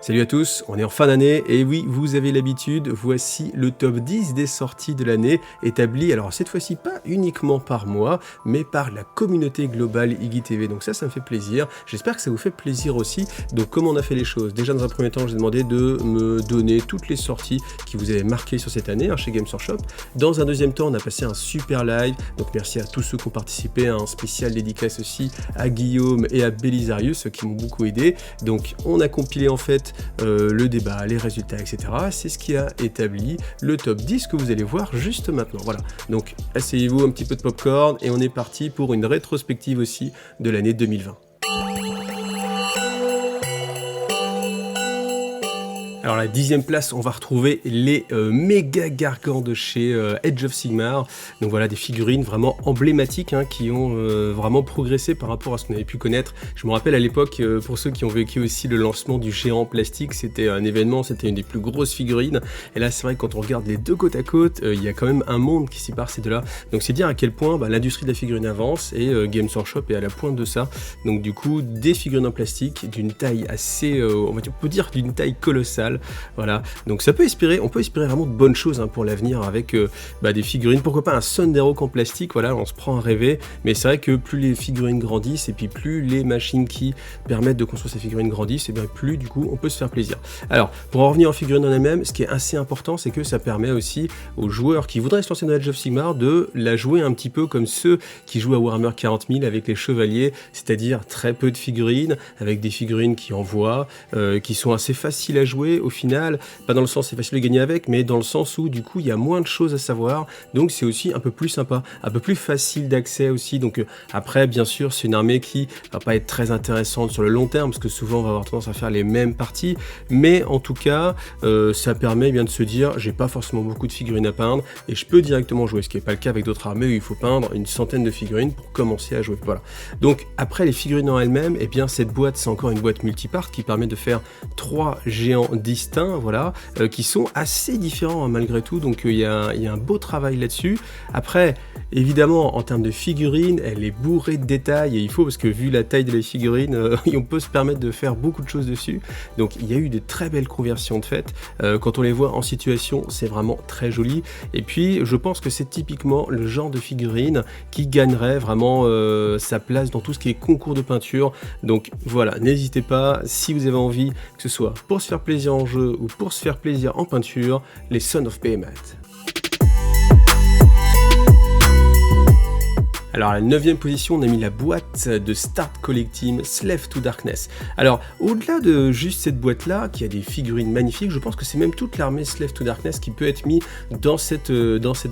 Salut à tous, on est en fin d'année et oui, vous avez l'habitude, voici le top 10 des sorties de l'année établi, alors cette fois-ci pas uniquement par moi, mais par la communauté globale Iggy TV. Donc ça me fait plaisir, j'espère que ça vous fait plaisir aussi. Donc comment on a fait les choses? Déjà dans un premier temps, je vous ai demandé de me donner toutes les sorties qui vous avaient marqué sur cette année chez Games Workshop. Dans un deuxième temps, on a passé un super live, donc merci à tous ceux qui ont participé, un spécial dédicace aussi à Guillaume et à Belisarius qui m'ont beaucoup aidé. Donc on a compilé en fait le débat, les résultats, etc. C'est ce qui a établi le top 10 que vous allez voir juste maintenant. Voilà, donc asseyez-vous, un petit peu de popcorn et on est parti pour une rétrospective aussi de l'année 2020. Alors la 10e place, on va retrouver les méga gargants de chez Age of Sigmar. Donc voilà, des figurines vraiment emblématiques qui ont vraiment progressé par rapport à ce qu'on avait pu connaître. Je me rappelle à l'époque, pour ceux qui ont vécu aussi le lancement du géant plastique, c'était un événement, c'était une des plus grosses figurines. Et là, c'est vrai que quand on regarde les deux côte à côte, il y a quand même un monde qui sépare ces deux-là. Donc c'est dire à quel point l'industrie de la figurine avance et Games Workshop est à la pointe de ça. Donc du coup, des figurines en plastique d'une taille assez, on peut dire d'une taille colossale. Voilà, donc ça peut espérer, on peut espérer vraiment de bonnes choses pour l'avenir avec des figurines, pourquoi pas un Thunderhawk en plastique, voilà, on se prend à rêver, mais c'est vrai que plus les figurines grandissent et puis plus les machines qui permettent de construire ces figurines grandissent, et bien plus du coup on peut se faire plaisir. Alors, pour en revenir aux figurines en elles-mêmes, ce qui est assez important, c'est que ça permet aussi aux joueurs qui voudraient se lancer dans Age of Sigmar de la jouer un petit peu comme ceux qui jouent à Warhammer 40 000 avec les chevaliers, c'est-à-dire très peu de figurines, avec des figurines qui envoient, qui sont assez faciles à jouer au final, pas dans le sens c'est facile de gagner avec, mais dans le sens où du coup il y a moins de choses à savoir, donc c'est aussi un peu plus sympa, un peu plus facile d'accès aussi. Donc après bien sûr c'est une armée qui va pas être très intéressante sur le long terme, parce que souvent on va avoir tendance à faire les mêmes parties, mais en tout cas ça permet bien de se dire j'ai pas forcément beaucoup de figurines à peindre et je peux directement jouer, ce qui n'est pas le cas avec d'autres armées où il faut peindre une centaine de figurines pour commencer à jouer. Voilà. Donc après les figurines en elles-mêmes, et bien cette boîte c'est encore une boîte multipart qui permet de faire 3 géants distincts, voilà, qui sont assez différents malgré tout, donc il y a un beau travail là-dessus. Après évidemment en termes de figurines, elle est bourrée de détails et il faut, parce que vu la taille de la figurine, on peut se permettre de faire beaucoup de choses dessus, donc il y a eu de très belles conversions de fait, quand on les voit en situation c'est vraiment très joli, et puis je pense que c'est typiquement le genre de figurine qui gagnerait vraiment sa place dans tout ce qui est concours de peinture. Donc voilà, n'hésitez pas, si vous avez envie, que ce soit pour se faire plaisir en jeu ou pour se faire plaisir en peinture, les Sons of Behemoth. Alors à la 9e position, on a mis la boîte de Start Collecting Slave to Darkness. Alors au-delà de juste cette boîte-là, qui a des figurines magnifiques, je pense que c'est même toute l'armée Slave to Darkness qui peut être mise dans cette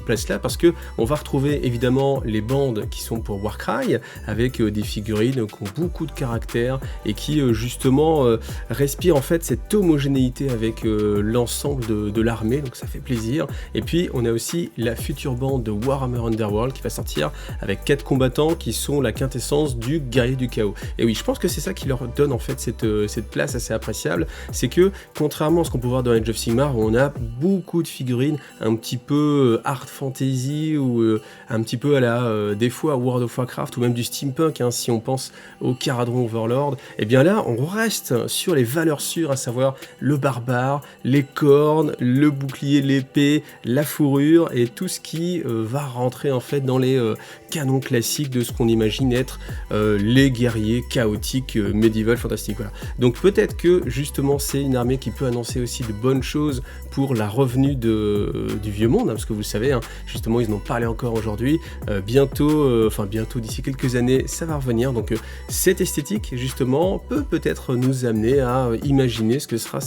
place-là, parce que on va retrouver évidemment les bandes qui sont pour Warcry, avec des figurines qui ont beaucoup de caractère et qui justement respirent en fait cette homogénéité avec l'ensemble de l'armée, donc ça fait plaisir. Et puis on a aussi la future bande de Warhammer Underworld qui va sortir avec 4 combattants qui sont la quintessence du guerrier du chaos. Et oui, je pense que c'est ça qui leur donne en fait cette place assez appréciable, c'est que contrairement à ce qu'on peut voir dans Age of Sigmar, où on a beaucoup de figurines un petit peu hard fantasy ou un petit peu à la des fois à World of Warcraft ou même du steampunk, si on pense au Caradhran Overlord, et bien là on reste sur les valeurs sûres, à savoir le barbare, les cornes, le bouclier, l'épée, la fourrure et tout ce qui va rentrer en fait dans les canons classique de ce qu'on imagine être les guerriers chaotiques médiéval fantastiques. Voilà. Donc peut-être que justement c'est une armée qui peut annoncer aussi de bonnes choses pour la revenue du vieux monde, parce que vous le savez, justement ils en ont parlé encore aujourd'hui, bientôt d'ici quelques années ça va revenir, donc cette esthétique justement peut-être nous amener à imaginer ce que sera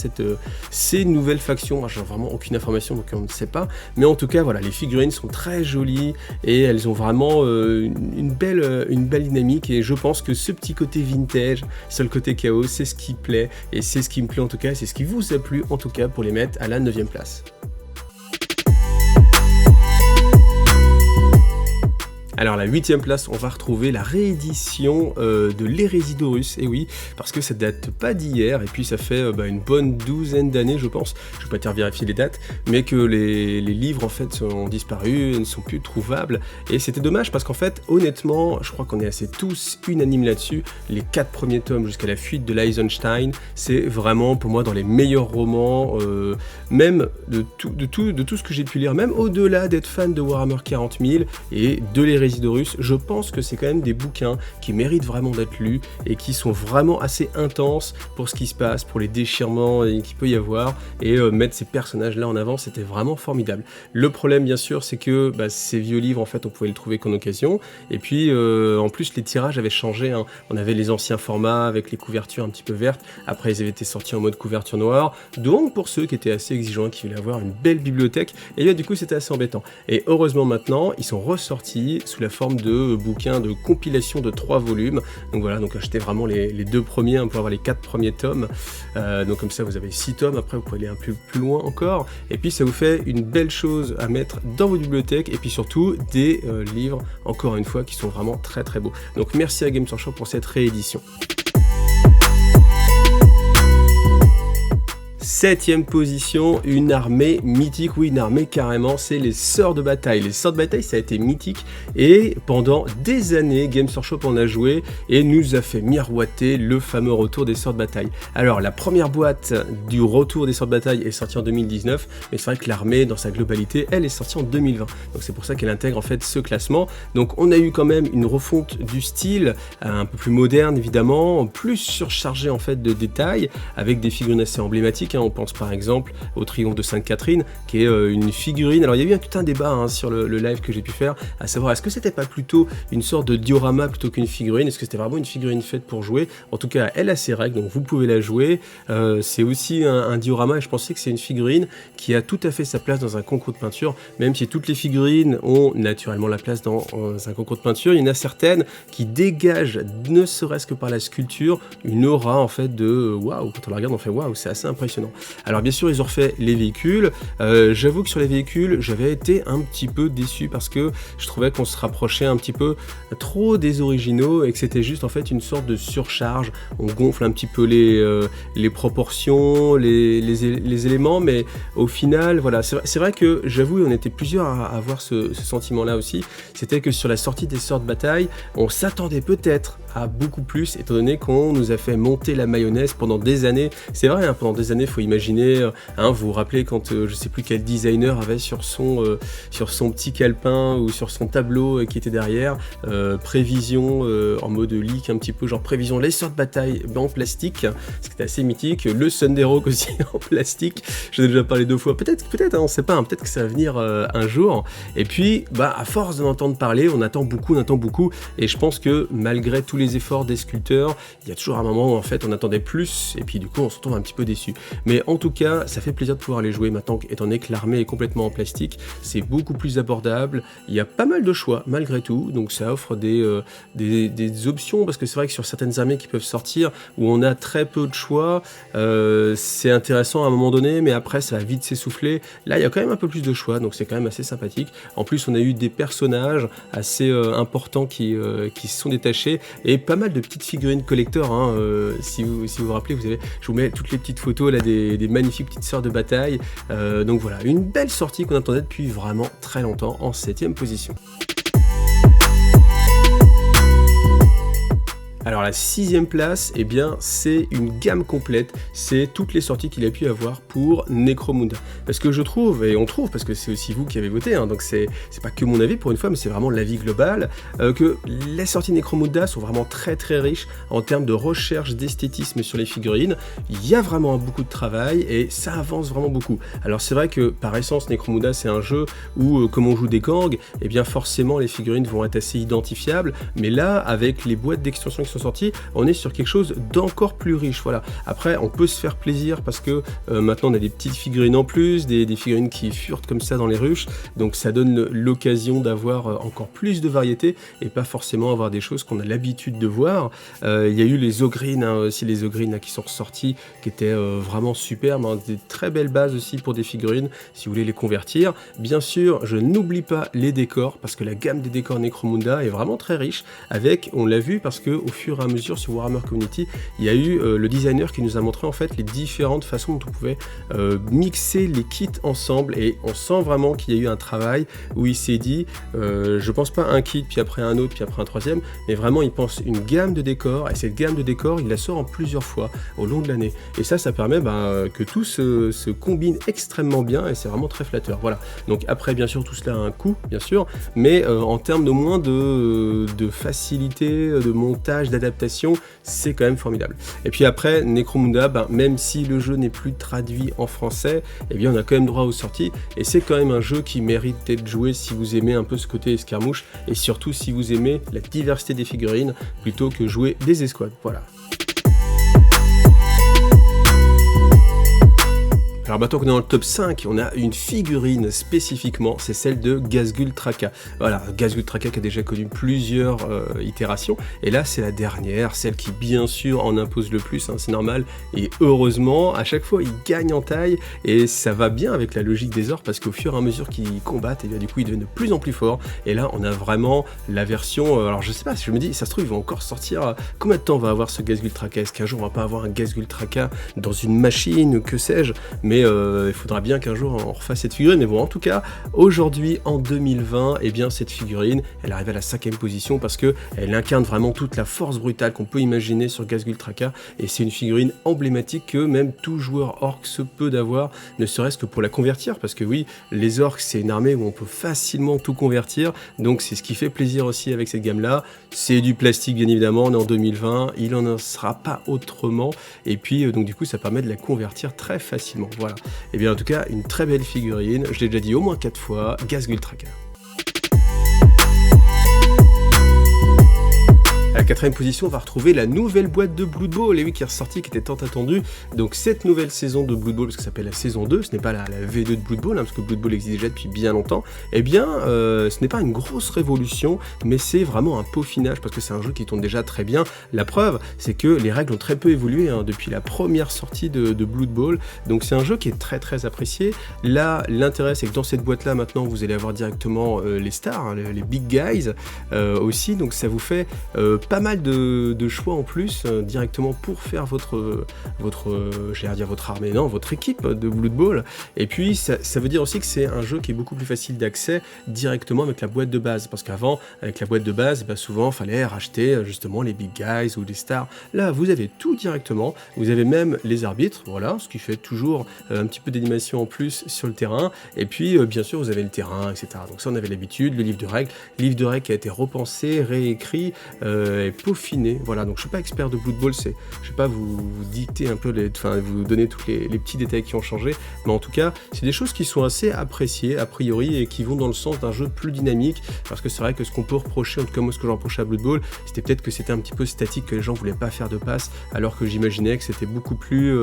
ces nouvelles factions. Moi j'ai vraiment aucune information donc on ne sait pas, mais en tout cas voilà, les figurines sont très jolies et elles ont vraiment une belle dynamique, et je pense que ce petit côté vintage, ce côté chaos, c'est ce qui plaît, et c'est ce qui me plaît en tout cas, c'est ce qui vous a plu en tout cas pour les mettre à la 9e place. Alors la 8e place, on va retrouver la réédition de l'Hérésie d'Horus, et oui, parce que ça date pas d'hier, et puis ça fait une bonne douzaine d'années je pense, je vais pas te vérifier les dates, mais que les livres en fait ont disparu, ne sont plus trouvables, et c'était dommage parce qu'en fait, honnêtement, je crois qu'on est assez tous unanimes là-dessus, les 4 premiers tomes jusqu'à la fuite de l'Eisenstein, c'est vraiment pour moi dans les meilleurs romans, même de tout ce que j'ai pu lire, même au-delà d'être fan de Warhammer 40 000 et de l'Hérésie d'Horus, je pense que c'est quand même des bouquins qui méritent vraiment d'être lus et qui sont vraiment assez intenses pour ce qui se passe, pour les déchirements qu'il peut y avoir, et mettre ces personnages là en avant, c'était vraiment formidable. Le problème bien sûr, c'est que ces vieux livres en fait on pouvait les trouver qu'en occasion, et puis en plus les tirages avaient changé, hein. On avait les anciens formats avec les couvertures un petit peu vertes, après ils avaient été sortis en mode couverture noire, donc pour ceux qui étaient assez exigeants, qui voulaient avoir une belle bibliothèque, et bien du coup c'était assez embêtant. Et heureusement maintenant, ils sont ressortis sous la forme de bouquins de compilation de 3 volumes. Donc voilà, donc achetez vraiment les 2 premiers pour avoir les 4 premiers tomes. Donc comme ça vous avez 6 tomes, après vous pouvez aller un peu plus loin encore. Et puis ça vous fait une belle chose à mettre dans vos bibliothèques, et puis surtout des livres, encore une fois, qui sont vraiment très très beaux. Donc merci à Games Workshop pour cette réédition. 7e position, une armée mythique, oui une armée carrément, c'est les Sœurs de Bataille. Les Sœurs de Bataille ça a été mythique et pendant des années Games Workshop en a joué et nous a fait miroiter le fameux retour des Sœurs de Bataille. Alors la première boîte du retour des Sœurs de Bataille est sortie en 2019, mais c'est vrai que l'armée dans sa globalité elle est sortie en 2020, donc c'est pour ça qu'elle intègre en fait ce classement. Donc on a eu quand même une refonte du style, un peu plus moderne évidemment, plus surchargé en fait de détails, avec des figurines assez emblématiques. On pense par exemple au Triomphe de Sainte-Catherine, qui est une figurine. Alors il y a eu tout un débat sur le live que j'ai pu faire, à savoir est-ce que c'était pas plutôt une sorte de diorama plutôt qu'une figurine, est-ce que c'était vraiment une figurine faite pour jouer. En tout cas elle a ses règles, donc vous pouvez la jouer. C'est aussi un diorama, et je pensais que c'est une figurine qui a tout à fait sa place dans un concours de peinture, même si toutes les figurines ont naturellement la place dans un concours de peinture. Il y en a certaines qui dégagent, ne serait-ce que par la sculpture, une aura en fait de waouh, quand on la regarde on fait waouh, c'est assez impressionnant. Alors bien sûr ils ont refait les véhicules, j'avoue que sur les véhicules j'avais été un petit peu déçu parce que je trouvais qu'on se rapprochait un petit peu trop des originaux et que c'était juste en fait une sorte de surcharge, on gonfle un petit peu les proportions, les éléments, mais au final voilà, c'est vrai que j'avoue on était plusieurs à avoir ce sentiment là aussi, c'était que sur la sortie des Sœurs de Bataille on s'attendait peut-être à beaucoup plus, étant donné qu'on nous a fait monter la mayonnaise pendant des années. C'est vrai, hein, pendant des années, il faut imaginer, vous vous rappelez quand je sais plus quel designer avait sur son petit calepin ou sur son tableau qui était derrière, prévision en mode leak un petit peu, genre prévision les Sœurs de Bataille en plastique, ce qui était assez mythique, le Thunder Hawk aussi en plastique, j'en ai déjà parlé 2 fois, peut-être, hein, on sait pas, hein, peut-être que ça va venir un jour, et puis à force d'en entendre parler, on attend beaucoup, et je pense que malgré tous les efforts des sculpteurs, il y a toujours un moment où en fait on attendait plus, et puis du coup on se retrouve un petit peu déçu. Mais en tout cas, ça fait plaisir de pouvoir les jouer maintenant, étant donné que l'armée est complètement en plastique, c'est beaucoup plus abordable, il y a pas mal de choix malgré tout, donc ça offre des options, parce que c'est vrai que sur certaines armées qui peuvent sortir, où on a très peu de choix, c'est intéressant à un moment donné, mais après ça va vite s'essouffler. Là il y a quand même un peu plus de choix, donc c'est quand même assez sympathique. En plus on a eu des personnages assez importants qui se sont détachés, et pas mal de petites figurines collector, hein, si vous vous rappelez, je vous mets toutes les petites photos là des magnifiques petites Sœurs de Bataille, donc voilà, une belle sortie qu'on attendait depuis vraiment très longtemps, en 7e position. Alors la 6e place, eh bien c'est une gamme complète, c'est toutes les sorties qu'il a pu avoir pour Necromunda. Parce que je trouve, et on trouve, parce que c'est aussi vous qui avez voté, hein, donc c'est pas que mon avis pour une fois, mais c'est vraiment l'avis global, que les sorties Necromunda sont vraiment très très riches en termes de recherche d'esthétisme sur les figurines. Il y a vraiment beaucoup de travail et ça avance vraiment beaucoup. Alors c'est vrai que par essence Necromunda c'est un jeu où comme on joue des gangs, eh bien forcément les figurines vont être assez identifiables, mais là avec les boîtes d'extension qui sont sortis, on est sur quelque chose d'encore plus riche, voilà. Après, on peut se faire plaisir parce que maintenant on a des petites figurines en plus, des figurines qui furetent comme ça dans les ruches, donc ça donne l'occasion d'avoir encore plus de variété et pas forcément avoir des choses qu'on a l'habitude de voir. Il y a eu les Ogryn, aussi les Ogryn qui sont ressortis, qui étaient vraiment superbes, des très belles bases aussi pour des figurines, si vous voulez les convertir. Bien sûr, je n'oublie pas les décors, parce que la gamme des décors Necromunda est vraiment très riche, avec, on l'a vu, parce que au fur et à mesure sur Warhammer Community, il y a eu le designer qui nous a montré en fait les différentes façons dont on pouvait mixer les kits ensemble, et on sent vraiment qu'il y a eu un travail où il s'est dit, je pense pas un kit, puis après un autre, puis après un troisième, mais vraiment il pense une gamme de décors, et cette gamme de décors, il la sort en plusieurs fois au long de l'année. Et ça permet que tout se combine extrêmement bien, et c'est vraiment très flatteur. Voilà. Donc après, bien sûr, tout cela a un coût, bien sûr, mais en termes de moins de facilité, de montage, d'adaptation, c'est quand même formidable. Et puis après, Necromunda, même si le jeu n'est plus traduit en français, eh bien on a quand même droit aux sorties, et c'est quand même un jeu qui mérite d'être joué si vous aimez un peu ce côté escarmouche, et surtout si vous aimez la diversité des figurines, plutôt que jouer des escouades. Voilà. Alors maintenant qu'on est dans le top 5, on a une figurine spécifiquement, c'est celle de Ghazghkull Traka. Voilà, Ghazghkull Traka qui a déjà connu plusieurs itérations, et là c'est la dernière, celle qui bien sûr en impose le plus, c'est normal, et heureusement, à chaque fois il gagne en taille, et ça va bien avec la logique des orques, parce qu'au fur et à mesure qu'ils combattent, et bien du coup ils deviennent de plus en plus forts, et là on a vraiment la version, alors je sais pas, je me dis, ça se trouve ils vont encore sortir, combien de temps on va avoir ce Ghazghkull Traka? Est-ce qu'un jour on va pas avoir un Ghazghkull Traka dans une machine, que sais-je? Mais il faudra bien qu'un jour on refasse cette figurine, mais bon, en tout cas, aujourd'hui, en 2020, eh bien, cette figurine, elle arrive à la 5e position parce que elle incarne vraiment toute la force brutale qu'on peut imaginer sur Ghazghkull Traka, et c'est une figurine emblématique que même tout joueur orc se peut d'avoir, ne serait-ce que pour la convertir, parce que oui, les orcs, c'est une armée où on peut facilement tout convertir, donc c'est ce qui fait plaisir aussi avec cette gamme-là. C'est du plastique, bien évidemment, on est en 2020, il n'en sera pas autrement, et puis, donc du coup, ça permet de la convertir très facilement. Voilà. Et bien en tout cas, une très belle figurine, je l'ai déjà dit au moins 4 fois, Ghazghkull Traka. À la 4e position, on va retrouver la nouvelle boîte de Blood Bowl, et oui, qui est ressortie, qui était tant attendue. Donc cette nouvelle saison de Blood Bowl, parce que ça s'appelle la saison 2, ce n'est pas la V2 de Blood Bowl, parce que Blood Bowl existe déjà depuis bien longtemps, eh bien, ce n'est pas une grosse révolution, mais c'est vraiment un peaufinage, parce que c'est un jeu qui tourne déjà très bien. La preuve, c'est que les règles ont très peu évolué depuis la première sortie de Blood Bowl, donc c'est un jeu qui est très très apprécié. Là, l'intérêt, c'est que dans cette boîte-là, maintenant, vous allez avoir directement les stars, les big guys aussi, donc ça vous fait pas mal de choix en plus directement pour faire votre armée, non, votre équipe de Blood Bowl. Et puis ça veut dire aussi que c'est un jeu qui est beaucoup plus facile d'accès directement avec la boîte de base, parce qu'avant avec la boîte de base, souvent il fallait racheter justement les big guys ou les stars. Là vous avez tout directement, vous avez même les arbitres, voilà, ce qui fait toujours un petit peu d'animation en plus sur le terrain, et puis bien sûr vous avez le terrain, etc. Donc ça on avait l'habitude, le livre de règles qui a été repensé, réécrit, peaufiné, voilà. Donc je suis pas expert de Blood Bowl, je sais pas vous dicter un peu vous donner tous les petits détails qui ont changé, mais en tout cas c'est des choses qui sont assez appréciées a priori et qui vont dans le sens d'un jeu plus dynamique, parce que c'est vrai que ce qu'on peut reprocher, en tout cas moi ce que j'en reprochais à Blood Bowl, c'était peut-être que c'était un petit peu statique, que les gens voulaient pas faire de passes, alors que j'imaginais que c'était beaucoup plus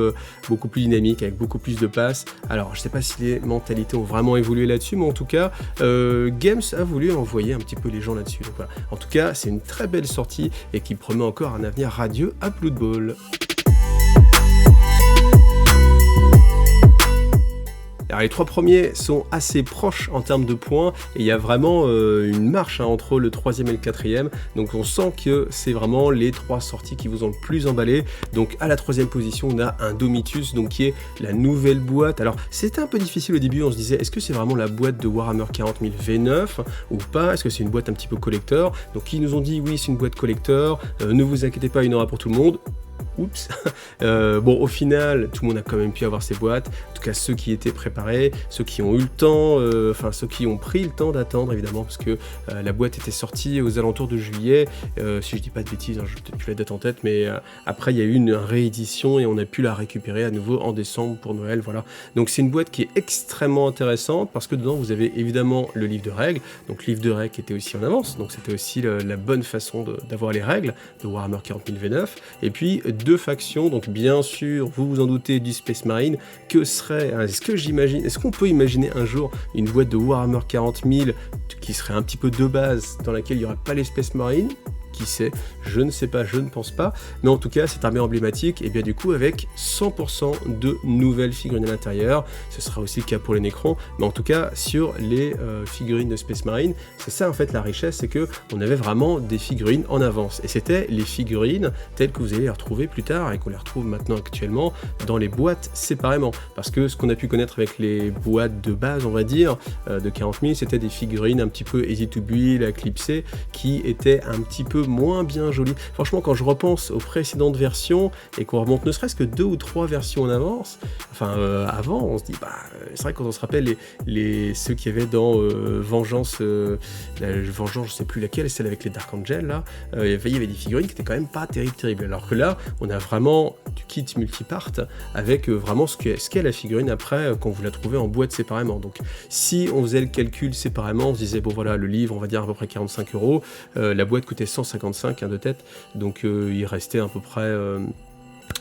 dynamique, avec beaucoup plus de passes. Alors je sais pas si les mentalités ont vraiment évolué là-dessus, mais en tout cas Games a voulu envoyer un petit peu les gens là-dessus. Donc voilà. En tout cas c'est une très belle sortie et qui promet encore un avenir radieux à Blood Bowl. Alors les 3 premiers sont assez proches en termes de points, et il y a vraiment une marche entre le 3e et le 4e, donc on sent que c'est vraiment les 3 sorties qui vous ont le plus emballé. Donc à la 3e position on a un Domitus, donc qui est la nouvelle boîte. Alors c'était un peu difficile au début, on se disait est-ce que c'est vraiment la boîte de Warhammer 40 000 V9 ou pas, est-ce que c'est une boîte un petit peu collector? Donc ils nous ont dit oui c'est une boîte collector, ne vous inquiétez pas, il y en aura pour tout le monde. Oups. Bon, au final, tout le monde a quand même pu avoir ses boîtes. En tout cas, ceux qui étaient préparés, ceux qui ont eu le temps, enfin ceux qui ont pris le temps d'attendre, évidemment, parce que la boîte était sortie aux alentours de juillet. Si je dis pas de bêtises, hein, je n'ai peut-être plus la date en tête, mais après, il y a eu une réédition et on a pu la récupérer à nouveau en décembre pour Noël. Voilà. Donc, c'est une boîte qui est extrêmement intéressante parce que dedans, vous avez évidemment le livre de règles. Donc, livre de règles qui était aussi en avance. Donc, c'était aussi la bonne façon d'avoir les règles de Warhammer 40 000 V9. Et puis, deux factions, donc bien sûr, vous vous en doutez, du Space Marine. Que serait, est-ce qu'on peut imaginer un jour une boîte de Warhammer 40 000 qui serait un petit peu de base, dans laquelle il n'y aurait pas les Space Marine? Qui sait? Je ne sais pas, je ne pense pas, mais en tout cas cette armée emblématique, et bien du coup avec 100% de nouvelles figurines à l'intérieur. Ce sera aussi le cas pour les Necrons, mais en tout cas sur les figurines de Space Marine, c'est ça en fait la richesse, c'est que on avait vraiment des figurines en avance, et c'était les figurines telles que vous allez les retrouver plus tard, et qu'on les retrouve maintenant actuellement dans les boîtes séparément, parce que ce qu'on a pu connaître avec les boîtes de base, on va dire, de 40 000, c'était des figurines un petit peu easy to build, éclipsées, qui étaient un petit peu moins bien joli. Franchement, quand je repense aux précédentes versions et qu'on remonte ne serait-ce que 2 ou 3 versions en avance, enfin avant, on se dit, bah, c'est vrai quand on se rappelle ceux qu'il y avait dans Vengeance, Vengeance, je sais plus laquelle, celle avec les Dark Angel, là, il y avait des figurines qui étaient quand même pas terribles. Alors que là, on a vraiment du kit multipart avec vraiment ce qu'est la figurine après quand vous la trouvez en boîte séparément. Donc, si on faisait le calcul séparément, on se disait, bon voilà, le livre, on va dire à peu près 45 €, la boîte coûtait 155 de tête, donc il restait à peu près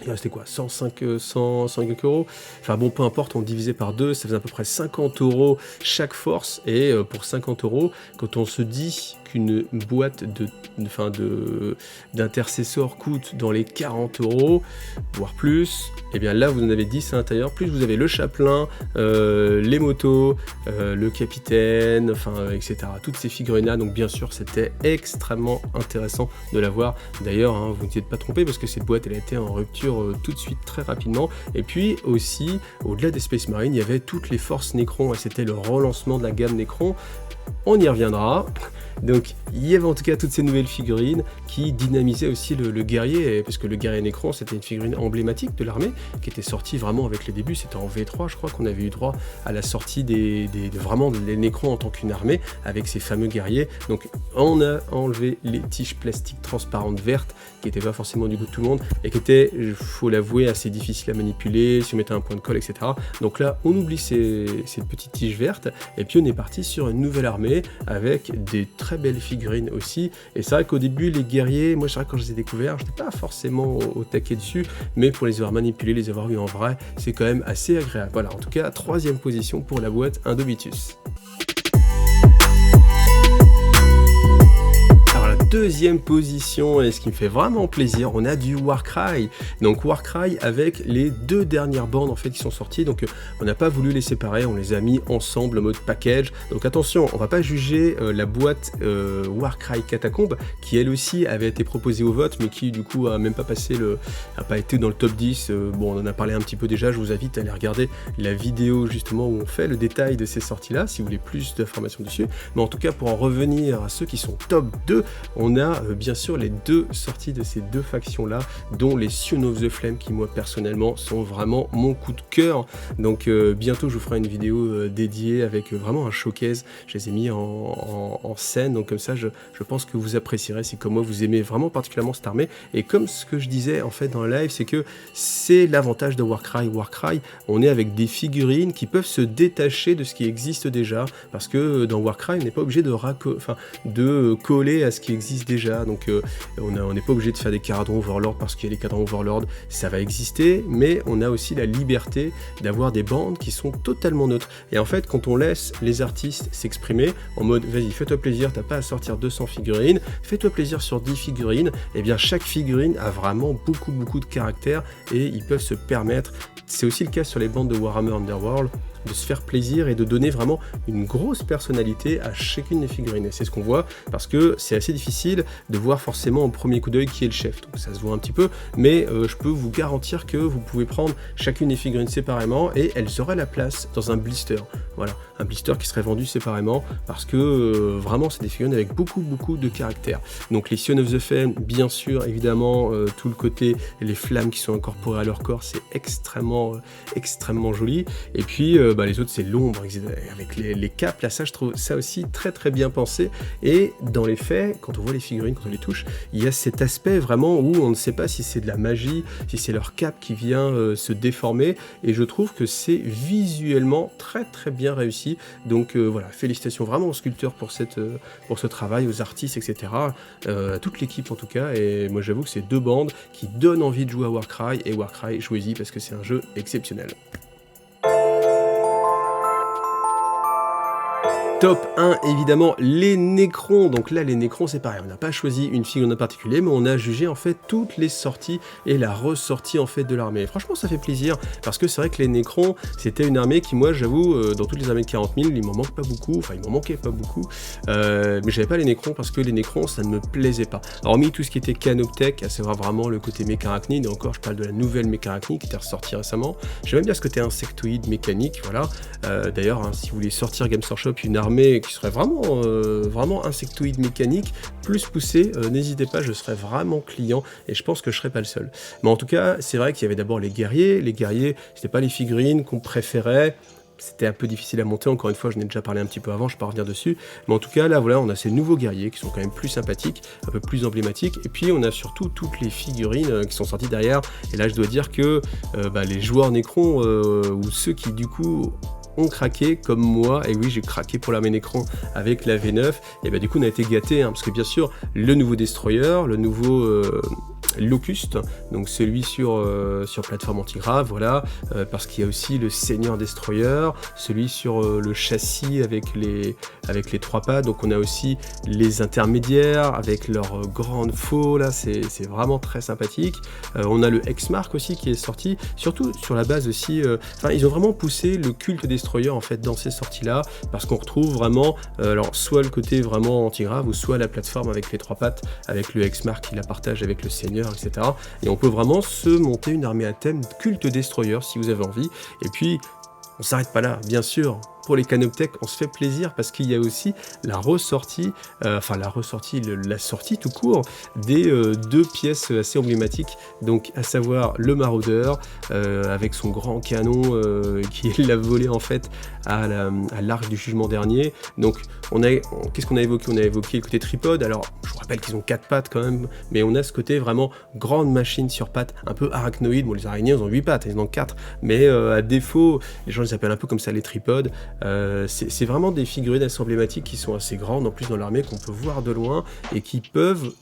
il restait quoi, 105 €, enfin bon, peu importe, on divisait par 2, ça faisait à peu près 50 € chaque force, et pour 50 €, quand on se dit qu'une boîte d'intercesseurs coûte dans les 40 €, voire plus, et bien là vous en avez 10 à l'intérieur, plus vous avez le chapelain, les motos, le capitaine, enfin etc. Toutes ces figurines-là, donc bien sûr c'était extrêmement intéressant de l'avoir. D'ailleurs, hein, vous n'êtes pas trompé parce que cette boîte elle a été en rupture tout de suite très rapidement. Et puis aussi, au-delà des Space Marines, il y avait toutes les forces Necrons, et c'était le relancement de la gamme Necrons. On y reviendra. Donc il y avait en tout cas toutes ces nouvelles figurines qui dynamisaient aussi le guerrier, parce que le guerrier Necron c'était une figurine emblématique de l'armée qui était sortie vraiment avec les débuts, c'était en V3 je crois qu'on avait eu droit à la sortie vraiment des Necrons en tant qu'une armée avec ces fameux guerriers. Donc on a enlevé les tiges plastiques transparentes vertes qui n'étaient pas forcément du goût de tout le monde et qui étaient, il faut l'avouer, assez difficiles à manipuler si on mettait un point de colle, etc. Donc là on oublie ces petites tiges vertes et puis on est parti sur une nouvelle armée avec des très belles figurines aussi. Et c'est vrai qu'au début les guerriers, moi c'est vrai que quand je les ai découverts, je n'étais pas forcément au taquet dessus, mais pour les avoir manipulés, les avoir vus en vrai, c'est quand même assez agréable. Voilà, en tout cas 3e position pour la boîte Indomitus. 2e position, et ce qui me fait vraiment plaisir, on a du Warcry. Donc Warcry avec les 2 dernières bandes en fait qui sont sorties. Donc on n'a pas voulu les séparer, on les a mis ensemble en mode package. Donc attention, on va pas juger la boîte Warcry Catacombe qui elle aussi avait été proposée au vote, mais qui du coup a même pas passé a pas été dans le top 10. Bon, on en a parlé un petit peu déjà, je vous invite à aller regarder la vidéo justement où on fait le détail de ces sorties là si vous voulez plus d'informations dessus. Mais en tout cas, pour en revenir à ceux qui sont top 2, on a bien sûr les 2 sorties de ces 2 factions là, dont les Sion of the Flame qui moi personnellement sont vraiment mon coup de cœur. Donc bientôt je vous ferai une vidéo dédiée avec vraiment un showcase, je les ai mis en scène, donc comme ça je pense que vous apprécierez si comme moi vous aimez vraiment particulièrement cette armée. Et comme ce que je disais en fait dans le live, c'est que c'est l'avantage de Warcry. Warcry, on est avec des figurines qui peuvent se détacher de ce qui existe déjà, parce que dans Warcry on n'est pas obligé de coller à ce qui existe déjà, donc on n'est pas obligé de faire des cadrons Overlord parce qu'il y a des cadrons Overlord, ça va exister, mais on a aussi la liberté d'avoir des bandes qui sont totalement neutres. Et en fait, quand on laisse les artistes s'exprimer en mode vas-y, fais-toi plaisir, t'as pas à sortir 200 figurines, fais-toi plaisir sur 10 figurines, et bien chaque figurine a vraiment beaucoup de caractère et ils peuvent se permettre, c'est aussi le cas sur les bandes de Warhammer Underworld, de se faire plaisir et de donner vraiment une grosse personnalité à chacune des figurines. Et c'est ce qu'on voit, parce que c'est assez difficile de voir forcément au premier coup d'œil qui est le chef. Donc ça se voit un petit peu, mais je peux vous garantir que vous pouvez prendre chacune des figurines séparément et elles auraient la place dans un blister. Voilà, un blister qui serait vendu séparément parce que vraiment c'est des figurines avec beaucoup de caractère. Donc les Sion of the Flame, bien sûr, évidemment, tout le côté, les flammes qui sont incorporées à leur corps, c'est extrêmement joli. Et puis les autres, c'est l'ombre avec les capes. Là, ça, je trouve ça aussi très bien pensé. Et dans les faits, quand on voit les figurines, quand on les touche, il y a cet aspect vraiment où on ne sait pas si c'est de la magie, si c'est leur cape qui vient se déformer. Et je trouve que c'est visuellement très bien réussi. Donc voilà, félicitations vraiment aux sculpteurs pour ce travail, aux artistes, etc. À toute l'équipe en tout cas. Et moi, j'avoue que c'est deux bandes qui donnent envie de jouer à Warcry. Et Warcry, jouez-y parce que c'est un jeu exceptionnel. Top 1, évidemment, les Necrons. Donc là, les Necrons, c'est pareil, on n'a pas choisi une figurine en particulier, mais on a jugé en fait toutes les sorties et la ressortie en fait de l'armée. Franchement, ça fait plaisir, parce que c'est vrai que les Necrons, c'était une armée qui, moi, j'avoue, dans toutes les armées de 40 000, il m'en manque pas beaucoup, enfin, il m'en manquait pas beaucoup, mais j'avais pas les Necrons, parce que les Necrons, ça ne me plaisait pas. Hormis tout ce qui était Canoptech, à savoir vraiment le côté mécarachnide, et encore, je parle de la nouvelle mécarachnide qui était ressortie récemment. J'aime bien ce côté insectoïde mécanique, voilà. D'ailleurs, hein, si vous voulez sortir Games Workshop une armée qui serait vraiment insectoïde mécanique, plus poussé, n'hésitez pas, je serais vraiment client et je pense que je serais pas le seul. Mais en tout cas, c'est vrai qu'il y avait d'abord les guerriers, c'était pas les figurines qu'on préférait. C'était un peu difficile à monter, encore une fois, je n'ai déjà parlé un petit peu avant, je ne vais pas revenir dessus. Mais en tout cas, là, voilà, on a ces nouveaux guerriers qui sont quand même plus sympathiques, un peu plus emblématiques. Et puis, on a surtout toutes les figurines qui sont sorties derrière. Et là, je dois dire que les joueurs Necrons, ou ceux qui, du coup, ont craqué comme moi, et oui j'ai craqué pour l'armée Necron avec la V9, et du coup on a été gâté, parce que bien sûr le nouveau Destroyer, le nouveau Locust, donc celui sur plateforme antigrave, voilà, parce qu'il y a aussi le Seigneur Destroyer, celui sur le châssis avec les 3 pattes, donc on a aussi les intermédiaires avec leurs grandes faux, là c'est vraiment très sympathique. On a le X-Mark aussi qui est sorti, surtout sur la base aussi, ils ont vraiment poussé le culte Destroyer en fait dans ces sorties là, parce qu'on retrouve vraiment, alors soit le côté vraiment antigrave, ou soit la plateforme avec les 3 pattes, avec le X-Mark qui la partage avec le Seigneur, etc. Et on peut vraiment se monter une armée à thème culte Destroyer si vous avez envie. Et puis on s'arrête pas là, bien sûr. Pour les Canoptech, on se fait plaisir parce qu'il y a aussi la sortie tout court des 2 pièces assez emblématiques, donc à savoir le Maraudeur avec son grand canon qui l'a volé en fait à l'Arche du Jugement dernier. Donc qu'est-ce qu'on a évoqué? On a évoqué le côté tripode. Alors je vous rappelle qu'ils ont 4 pattes quand même, mais on a ce côté vraiment grande machine sur pattes, un peu arachnoïde. Bon, les araignées ils ont 8 pattes, ils en ont 4, mais à défaut, les gens les appellent un peu comme ça les tripodes. C'est vraiment des figurines assez emblématiques qui sont assez grandes en plus dans l'armée, qu'on peut voir de loin et qui peuvent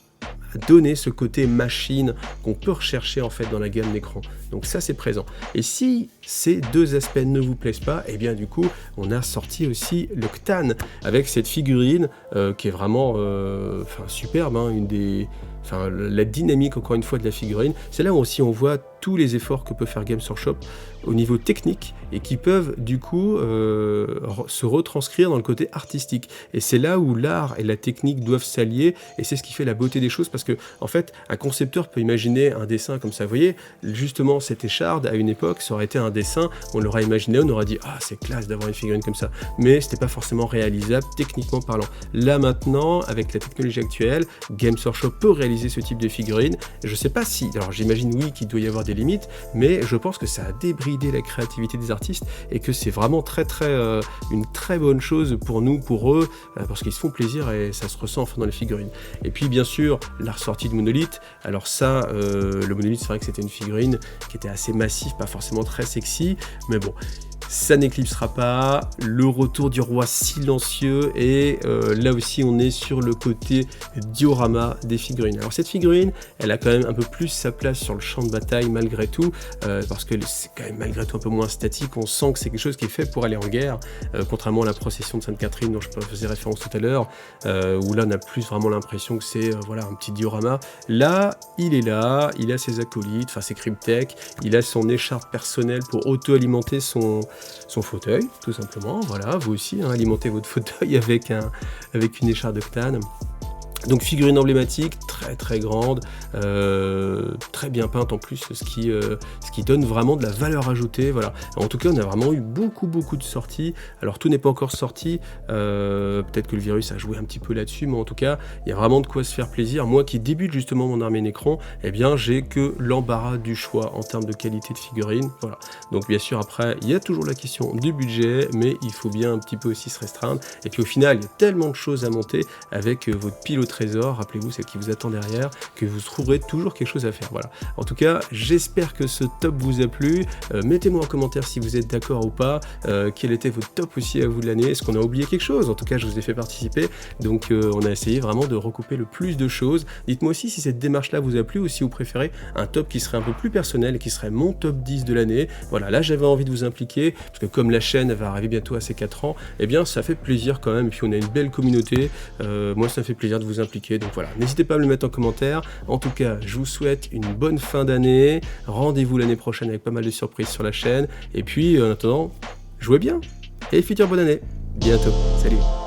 donner ce côté machine qu'on peut rechercher en fait dans la gamme d'écran. Donc ça c'est présent. Et si ces 2 aspects ne vous plaisent pas, et bien du coup on a sorti aussi le Cthane avec cette figurine qui est vraiment superbe, la dynamique encore une fois de la figurine. C'est là où aussi on voit tous les efforts que peut faire Games Workshop au niveau technique et qui peuvent du coup se retranscrire dans le côté artistique. Et c'est là où l'art et la technique doivent s'allier, et c'est ce qui fait la beauté des choses, parce que en fait un concepteur peut imaginer un dessin comme ça. Vous voyez, justement cette écharde à une époque, ça aurait été un dessin, on l'aurait imaginé, on aurait dit ah c'est classe d'avoir une figurine comme ça, mais c'était pas forcément réalisable techniquement parlant. Là maintenant, avec la technologie actuelle, Games Workshop peut réaliser ce type de figurine. Je sais pas si, alors j'imagine oui qu'il doit y avoir des limites, mais je pense que ça a débridé la créativité des artistes et que c'est vraiment une très bonne chose pour nous, pour eux, parce qu'ils se font plaisir et ça se ressent enfin dans les figurines. Et puis bien sûr la ressortie de Monolith. Alors ça, le Monolith, c'est vrai que c'était une figurine qui était assez massive, pas forcément très sexy, mais bon, ça n'éclipsera pas le retour du roi silencieux, et là aussi on est sur le côté diorama des figurines. Alors cette figurine, elle a quand même un peu plus sa place sur le champ de bataille malgré tout, parce que c'est quand même malgré tout un peu moins statique, on sent que c'est quelque chose qui est fait pour aller en guerre, contrairement à la procession de Sainte-Catherine dont je faisais référence tout à l'heure, où là on a plus vraiment l'impression que c'est un petit diorama. Là, il est là, il a ses acolytes, ses cryptech, il a son écharpe personnelle pour auto-alimenter son fauteuil, tout simplement. Voilà, vous aussi, alimentez votre fauteuil avec une écharpe de Cthane. Donc figurine emblématique, très très grande, très bien peinte en plus, ce qui donne vraiment de la valeur ajoutée, voilà. En tout cas, on a vraiment eu beaucoup de sorties. Alors tout n'est pas encore sorti, peut-être que le virus a joué un petit peu là-dessus, mais en tout cas, il y a vraiment de quoi se faire plaisir. Moi qui débute justement mon armée Necron, eh bien j'ai que l'embarras du choix en termes de qualité de figurine, voilà. Donc bien sûr après, il y a toujours la question du budget, mais il faut bien un petit peu aussi se restreindre. Et puis au final, il y a tellement de choses à monter avec votre pile au trésor, rappelez-vous celle qui vous attend derrière, que vous trouverez toujours quelque chose à faire, voilà. En tout cas, j'espère que ce top vous a plu, mettez-moi en commentaire si vous êtes d'accord ou pas, quel était votre top aussi à vous de l'année, est-ce qu'on a oublié quelque chose? En tout cas, je vous ai fait participer, donc on a essayé vraiment de recouper le plus de choses. Dites-moi aussi si cette démarche-là vous a plu ou si vous préférez un top qui serait un peu plus personnel et qui serait mon top 10 de l'année. Voilà, là j'avais envie de vous impliquer, parce que comme la chaîne va arriver bientôt à ses 4 ans, eh bien ça fait plaisir quand même, et puis on a une belle communauté, moi ça me fait plaisir de vous impliquer. Donc voilà, n'hésitez pas à me le mettre en commentaire. En tout cas, je vous souhaite une bonne fin d'année. Rendez-vous l'année prochaine avec pas mal de surprises sur la chaîne. Et puis, en attendant, jouez bien. Et future bonne année. Bientôt. Salut.